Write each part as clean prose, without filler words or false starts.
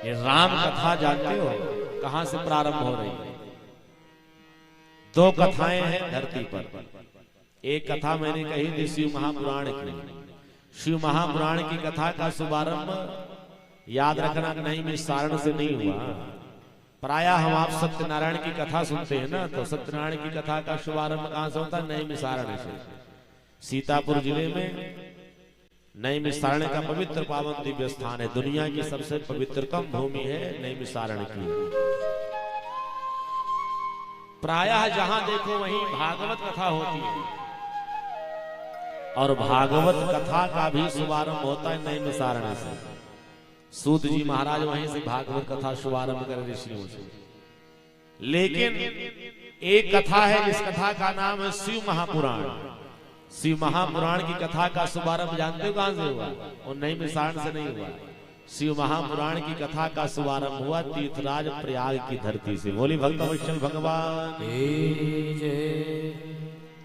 ये राम कथा जानते हो कहां से प्रारंभ हो रही है? दो कथाएं हैं धरती पर। एक कथा मैंने कही थी शिव महापुराण की। शिव महापुराण की कथा का शुभारंभ याद रखना नहीं में सारण से नहीं हुआ। प्रायः हम आप सत्यनारायण की कथा सुनते हैं ना, तो सत्यनारायण की कथा का शुभारंभ कहां से होता है? नई मिसारण से। सीतापुर जिले में नई मिसारण का पवित्र पावन दिव्य स्थान है। दुनिया की सबसे पवित्रतम भूमि है नई मिसारण की। प्रायः जहां देखो वहीं भागवत कथा होती है, और भागवत कथा का भी शुभारंभ होता है नई मिसारण से। सूत जी महाराज वहीं से भागवत कथा शुभारंभ कर ऋषियों से। लेकिन एक कथा है जिस कथा का नाम है शिव महापुराण। शिव महापुराण की कथा का शुभारंभ जानते हो कहां से हुआ? और नई मिसारण से नहीं हुआ। शिव महापुराण की कथा का शुभारंभ हुआ तीर्थराज प्रयाग की धरती से। बोली भक्तवत्सल भगवान।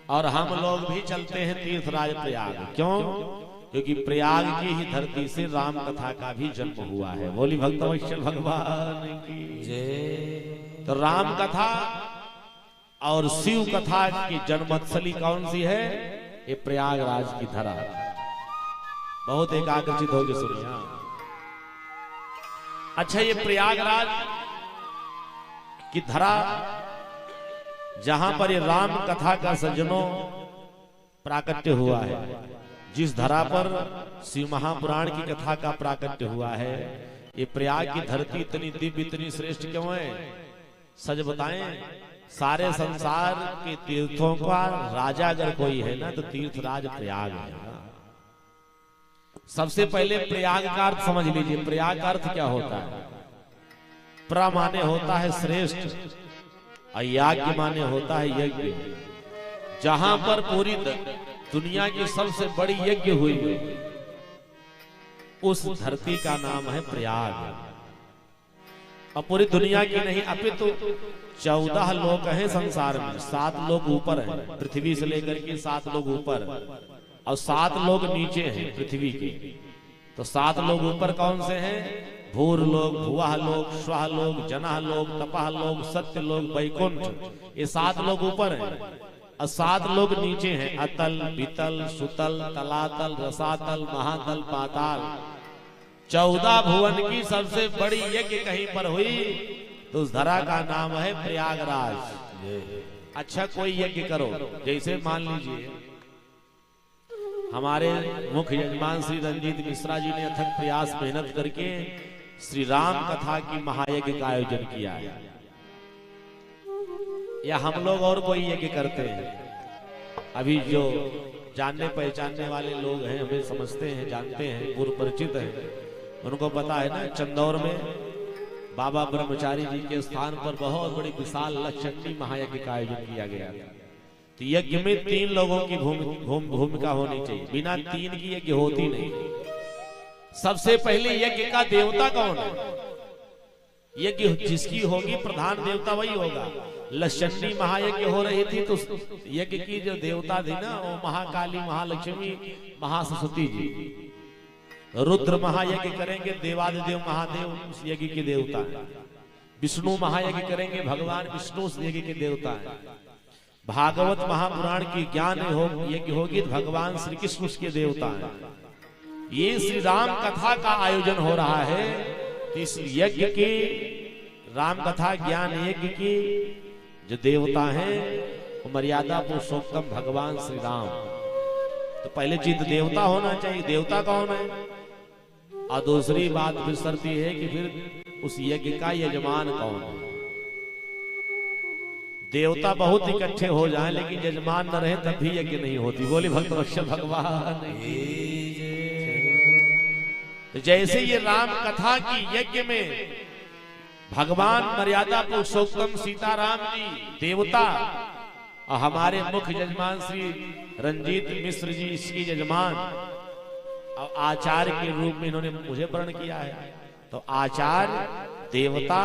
और हम लोग भी चलते हैं तीर्थराज प्रयाग। क्यों? क्योंकि प्रयाग की ही धरती से राम कथा का भी जन्म हुआ है। बोली भक्तवत्सल भगवान की जय। तो राम कथा और शिव कथा की जन्मस्थली कौन सी है? ये प्रयागराज की धरा। बहुत एकाग्रचित होकर सुनिए। अच्छा, ये प्रयागराज की धरा जहां पर ये राम कथा का सज्जनों प्राकट्य हुआ है, जिस धरा पर शिव महापुराण की कथा का प्राकट्य हुआ है, ये प्रयाग की धरती इतनी दिव्य इतनी श्रेष्ठ क्यों है? सच बताएं, सारे संसार के तीर्थों का राजा अगर कोई है ना तो तीर्थराज प्रयाग है। सबसे पहले प्रयाग का अर्थ समझ लीजिए। प्रयाग का अर्थ क्या होता है? प्र माने होता है श्रेष्ठ, और याज्ञ माने होता है यज्ञ। जहां पर पूरी दुनिया की सबसे बड़ी यज्ञ हुई उस धरती का नाम है प्रयाग। और पूरी दुनिया की नहीं अपितु 14 लोक हैं संसार में। 7 लोग ऊपर हैं, पृथ्वी से लेकर के 7 लोग ऊपर, और 7 लोग नीचे हैं पृथ्वी के। तो 7 लोग ऊपर कौन से हैं? भूर लोग, भुवः लोग, स्वः लोग, जनः लोग, तपः लोग, सत्य लोग, वैकुंठ। ये 7 लोग ऊपर हैं और 7 लोग नीचे हैं। अतल, वितल, सुतल, तलातल, रसातल, महातल, पाताल। 14 भुवन की सबसे बड़ी यज्ञ कहीं पर हुई तो उस धरा का नाम है प्रयागराज। अच्छा, कोई यज्ञ करो, जैसे मान लीजिए हमारे मुख्य यजमान श्री रंजीत मिश्रा जी ने अथक प्रयास मेहनत करके श्री राम कथा की महायज्ञ का आयोजन किया है, या हम लोग और कोई यज्ञ करते हैं। अभी जो जानने पहचानने वाले लोग हैं, हमें समझते हैं, जानते हैं, पूर्व परिचित हैं, उनको पता है ना, चंदौर में बाबा ब्रह्मचारी जी के स्थान पर बहुत बड़ी विशाल लक्षणी महायज्ञ का आयोजन किया गया। तो यज्ञ में 3 लोगों की भूमिका होनी चाहिए। बिना 3 की यज्ञ होती नहीं। सबसे पहले यज्ञ का देवता कौन है? यज्ञ जिसकी होगी प्रधान देवता वही होगा। लक्षणी महायज्ञ हो रही थी तो यज्ञ की जो देवता थी ना, वो महाकाली, महालक्ष्मी, महासरस्वती जी। रुद्र महायज्ञ करेंगे, देवादिदेव महादेव उस यज्ञ के देवता है। विष्णु महायज्ञ करेंगे, भगवान विष्णु उस यज्ञ के देवता है। भागवत महापुराण की ज्ञान यज्ञ होगी तो भगवान श्री कृष्ण उसके देवता है। ये श्री राम कथा का आयोजन हो रहा है, तो इस यज्ञ की, राम कथा ज्ञान यज्ञ की जो देवता हैं वो मर्यादा पुरुषोत्तम भगवान श्री राम। तो पहले चीज देवता होना चाहिए। देवता कौन है? और दूसरी बात फिर शर्त है कि फिर उस यज्ञ का यजमान कौन है। देवता बहुत इकट्ठे हो जाएं लेकिन यजमान न रहे तब भी यज्ञ नहीं होती। बोली भक्तवत्सल भगवान। तो जैसे ये राम कथा की यज्ञ में भगवान मर्यादा पुरुषोत्तम सीताराम जी देवता, और हमारे मुख्य यजमान श्री रंजीत मिश्र जी इसकी यजमान, और आचार्य के रूप में इन्होंने मुझे वर्ण किया है। तो आचार्य, देवता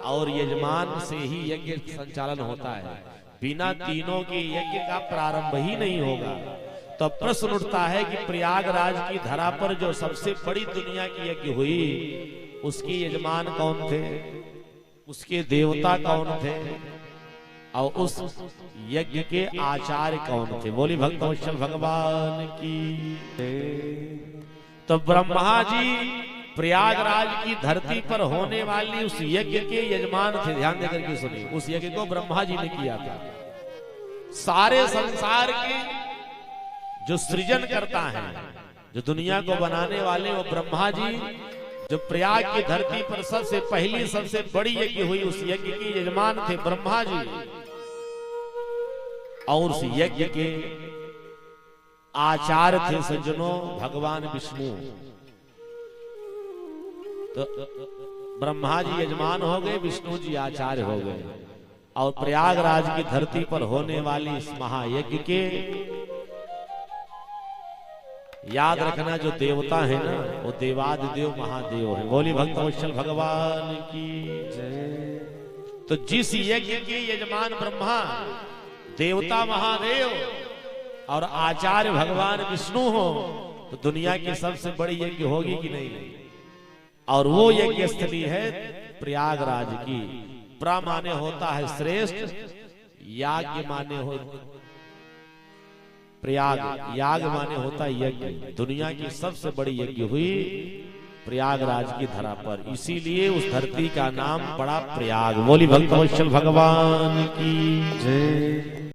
और यजमान से ही यज्ञ संचालन होता है। बिना तीनों के यज्ञ का प्रारंभ ही नहीं होगा। तो प्रश्न उठता है कि प्रयागराज की धरा पर जो सबसे बड़ी दुनिया की यज्ञ हुई उसके यजमान कौन थे, उसके देवता कौन थे और उस यज्ञ के आचार्य कौन थे। बोली भक्तवत्सल भगवान की। तो ब्रह्मा जी प्रयागराज की धरती पर होने वाली उस यज्ञ के यजमान थे। ध्यान देकर के सुनिए, उस यज्ञ को ब्रह्मा जी ने किया था। सारे संसार के जो सृजन करता है, जो दुनिया को बनाने वाले, वो ब्रह्मा जी। जो प्रयाग की धरती पर सबसे पहली सबसे बड़ी यज्ञ हुई, उस यज्ञ के यजमान थे ब्रह्मा जी। और उस यज्ञ के आचार्य थे सज्जनों भगवान विष्णु। तो ब्रह्मा जी यजमान हो गए, विष्णु जी आचार्य हो गए। और प्रयागराज की धरती पर होने वाली इस महायज्ञ के याद रखना, जो देवता है ना, वो देवादिदेव महादेव है। बोली भक्तवत्सल भगवान की जय। तो जिस यज्ञ के यजमान ब्रह्मा, देवता महादेव और आचार्य भगवान विष्णु हो, तो दुनिया की सबसे बड़ी यज्ञ होगी कि नहीं। और वो यज्ञ स्थली है प्रयागराज की। प्रा माने होता है श्रेष्ठ, याज्ञ माने हो प्रयाग, याग माने होता है यज्ञ। दुनिया की सबसे बड़ी यज्ञ हुई प्रयागराज की धरा पर, इसीलिए उस धरती का नाम पड़ा प्रयाग। बोली भक्तवत्सल भगवान की जय।